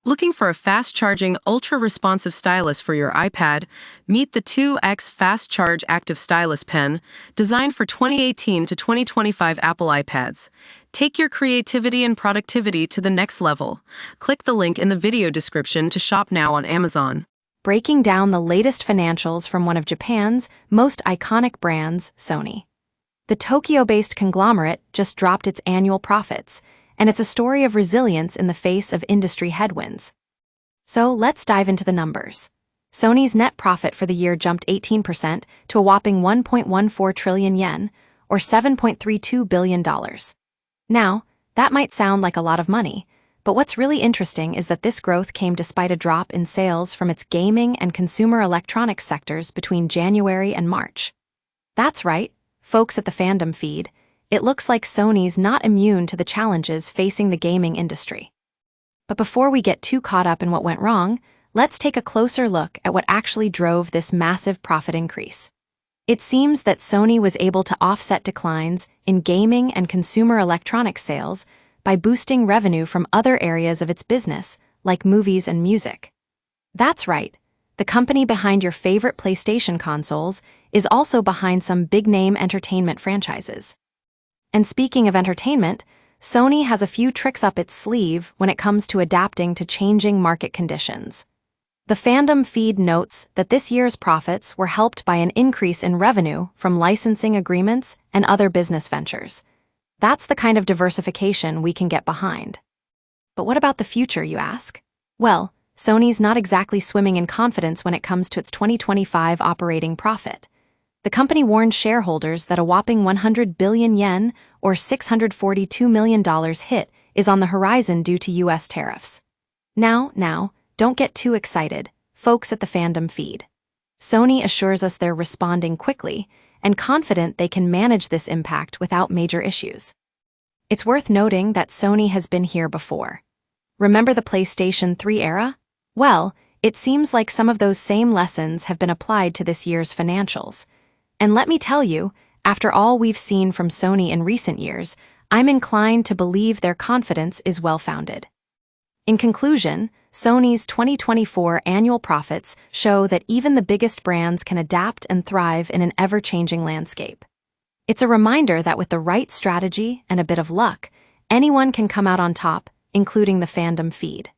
Looking for a fast-charging, ultra-responsive stylus for your iPad? Meet the 2X Fast Charge Active Stylus Pen, designed for 2018 to 2025 Apple iPads. Take your creativity and productivity to the next level. Click the link in the video description to shop now on Amazon. Breaking down the latest financials from one of Japan's most iconic brands, Sony. The Tokyo-based conglomerate just dropped its annual profits, and it's a story of resilience in the face of industry headwinds. So let's dive into the numbers. Sony's net profit for the year jumped 18% to a whopping 1.14 trillion yen, or $7.32 billion. Now, that might sound like a lot of money, but what's really interesting is that this growth came despite a drop in sales from its gaming and consumer electronics sectors between January and March. That's right, folks at the fandom feed. It looks like Sony's not immune to the challenges facing the gaming industry. But before we get too caught up in what went wrong, let's take a closer look at what actually drove this massive profit increase. It seems that Sony was able to offset declines in gaming and consumer electronics sales by boosting revenue from other areas of its business, like movies and music. That's right, the company behind your favorite PlayStation consoles is also behind some big-name entertainment franchises. And speaking of entertainment, Sony has a few tricks up its sleeve when it comes to adapting to changing market conditions. The fandom feed notes that this year's profits were helped by an increase in revenue from licensing agreements and other business ventures. That's the kind of diversification we can get behind. But what about the future, you ask? Well, Sony's not exactly swimming in confidence when it comes to its 2025 operating profit. The company warned shareholders that a whopping 100 billion yen, or $642 million hit, is on the horizon due to U.S. tariffs. Now, don't get too excited, folks at the fandom feed. Sony assures us they're responding quickly and confident they can manage this impact without major issues. It's worth noting that Sony has been here before. Remember the PlayStation 3 era? Well, it seems like some of those same lessons have been applied to this year's financials. And let me tell you, after all we've seen from Sony in recent years, I'm inclined to believe their confidence is well-founded. In conclusion, Sony's 2024 annual profits show that even the biggest brands can adapt and thrive in an ever-changing landscape. It's a reminder that with the right strategy and a bit of luck, anyone can come out on top, including the fandom feed.